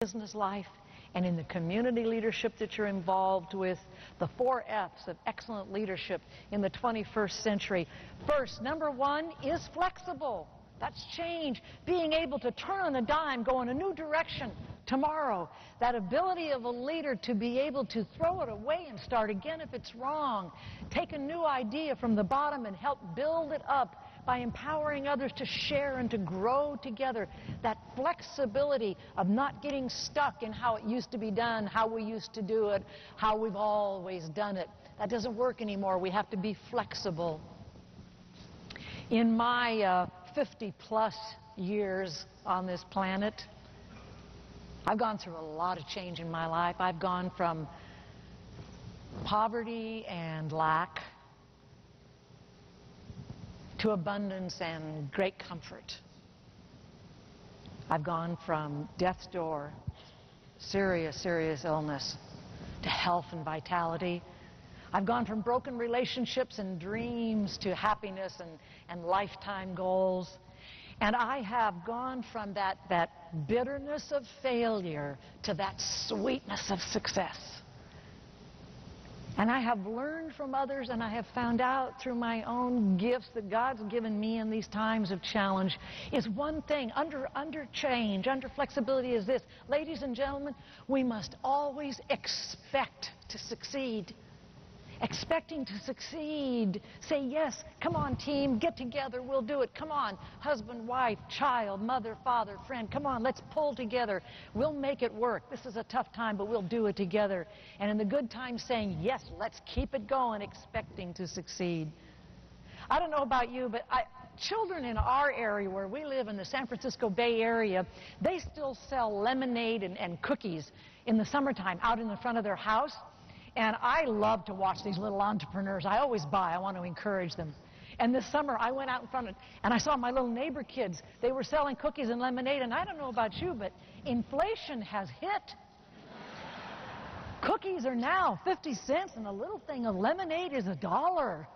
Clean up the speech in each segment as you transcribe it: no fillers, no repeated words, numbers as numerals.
business life and in the community leadership that you're involved with, the 4 F's of excellent leadership in the 21st century. First, number 1 is flexible. That's change. Being able to turn on a dime, go in a new direction tomorrow. That ability of a leader to be able to throw it away and start again if it's wrong. Take a new idea from the bottom and help build it up by empowering others to share and to grow together. That flexibility of not getting stuck in how it used to be done, how we used to do it, how we've always done it. That doesn't work anymore. We have to be flexible. In my 50-plus years on this planet, I've gone through a lot of change in my life. I've gone from poverty and lack to abundance and great comfort. I've gone from death's door, serious illness, to health and vitality. I've gone from broken relationships and dreams to happiness and lifetime goals. And I have gone from that bitterness of failure to that sweetness of success. And I have learned from others, and I have found out through my own gifts that God's given me in these times of challenge is one thing, under change, under flexibility is this. Ladies and gentlemen, we must always expect to succeed. Expecting to succeed. Say yes, come on team, get together, we'll do it. Come on, husband, wife, child, mother, father, friend, come on, let's pull together. We'll make it work. This is a tough time, but we'll do it together. And in the good times saying yes, let's keep it going, expecting to succeed. I don't know about you, but children in our area where we live in the San Francisco Bay Area, they still sell lemonade and cookies in the summertime out in the front of their house. And I love to watch these little entrepreneurs. I always buy. I want to encourage them. And this summer, I went out in front and I saw my little neighbor kids. They were selling cookies and lemonade. And I don't know about you, but inflation has hit. Cookies are now 50 cents, and a little thing of lemonade is $1.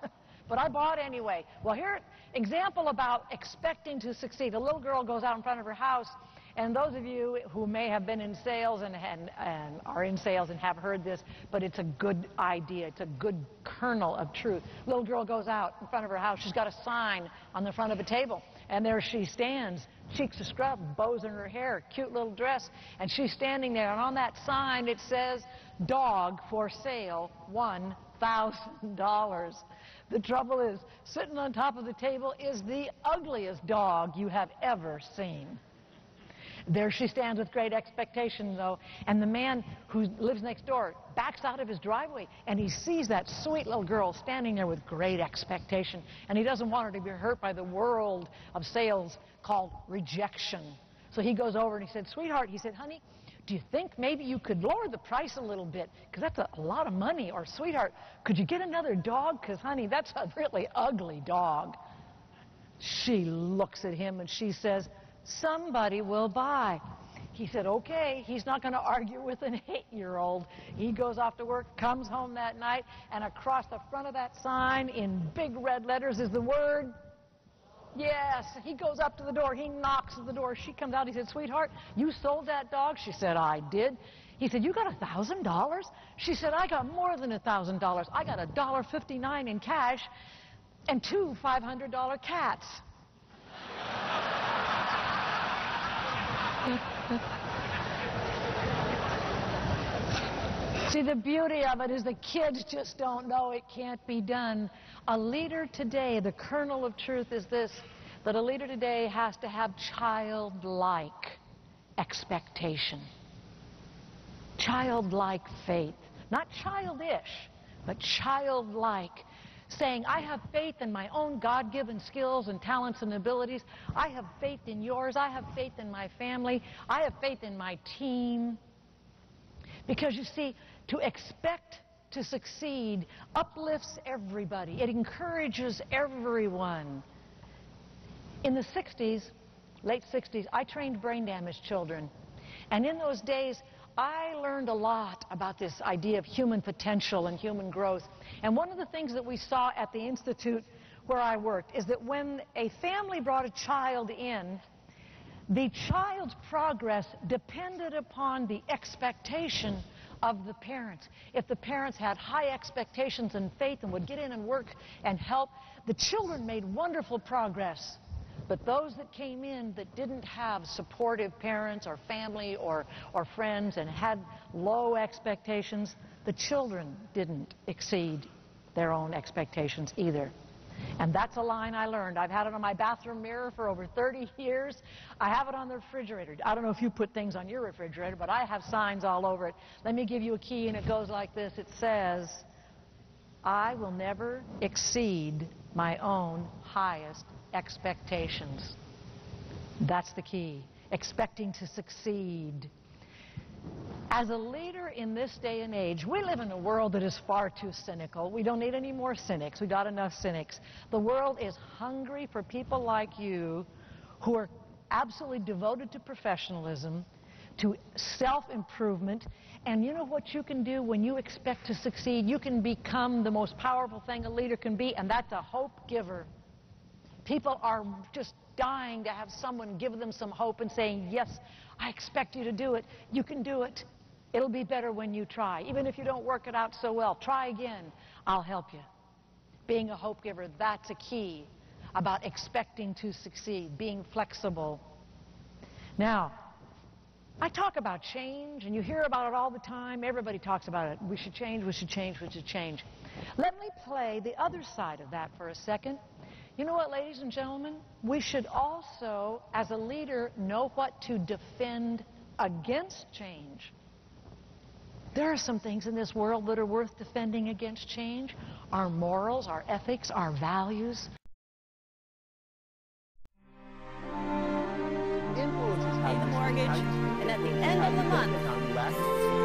But I bought anyway. Well, here, example about expecting to succeed. A little girl goes out in front of her house. And those of you who may have been in sales and are in sales and have heard this, but it's a good idea. It's a good kernel of truth. Little girl goes out in front of her house. She's got a sign on the front of a table. And there she stands, cheeks a scrub, bows in her hair, cute little dress. And she's standing there. And on that sign it says, dog for sale, $1,000. The trouble is, sitting on top of the table is the ugliest dog you have ever seen. There she stands with great expectation, though, and the man who lives next door backs out of his driveway, and he sees that sweet little girl standing there with great expectation, and he doesn't want her to be hurt by the world of sales called rejection. So he goes over and he said, sweetheart, he said, honey, do you think maybe you could lower the price a little bit? Because that's a lot of money. Or, sweetheart, could you get another dog? Because, honey, that's a really ugly dog. She looks at him and she says, somebody will buy. He said, okay. He's not going to argue with an 8-year-old. He goes off to work, comes home that night, and across the front of that sign in big red letters is the word yes. He goes up to the door. He knocks at the door. She comes out. He said, sweetheart, you sold that dog? She said, I did. He said, you got $1,000? She said, I got more than $1,000. I got $1.59 in cash and 2 $500 cats. See, the beauty of it is the kids just don't know it can't be done. A leader today, the kernel of truth is this, that a leader today has to have childlike expectation. Childlike faith. Not childish, but childlike. Saying, I have faith in my own God-given skills and talents and abilities. I have faith in yours. I have faith in my family. I have faith in my team. Because you see, to expect to succeed uplifts everybody. It encourages everyone. In the 60s, late 60s, I trained brain-damaged children. And in those days, I learned a lot about this idea of human potential and human growth. And one of the things that we saw at the Institute where I worked is that when a family brought a child in, The child's progress depended upon the expectation of the parents. If the parents had high expectations and faith and would get in and work and help, the children made wonderful progress. But those that came in that didn't have supportive parents or family or friends and had low expectations, the children didn't exceed their own expectations either. And that's a line I learned. I've had it on my bathroom mirror for over 30 years. I have it on the refrigerator. I don't know if you put things on your refrigerator, but I have signs all over it. Let me give you a key, and it goes like this. It says, I will never exceed my own highest expectations. That's the key. Expecting to succeed. As a leader in this day and age, we live in a world that is far too cynical. We don't need any more cynics. We've got enough cynics. The world is hungry for people like you who are absolutely devoted to professionalism, to self-improvement. And you know what you can do when you expect to succeed? You can become the most powerful thing a leader can be, and that's a hope giver. People are just dying to have someone give them some hope and saying, yes, I expect you to do it. You can do it. It'll be better when you try. Even if you don't work it out so well, try again. I'll help you. Being a hope giver, that's a key about expecting to succeed, being flexible. Now, I talk about change, and you hear about it all the time. Everybody talks about it. We should change, we should change, we should change. Let me play the other side of that for a second. You know what, ladies and gentlemen? We should also, as a leader, know what to defend against change. There are some things in this world that are worth defending against change. Our morals, our ethics, our values. Pay the mortgage, and at the end of the month,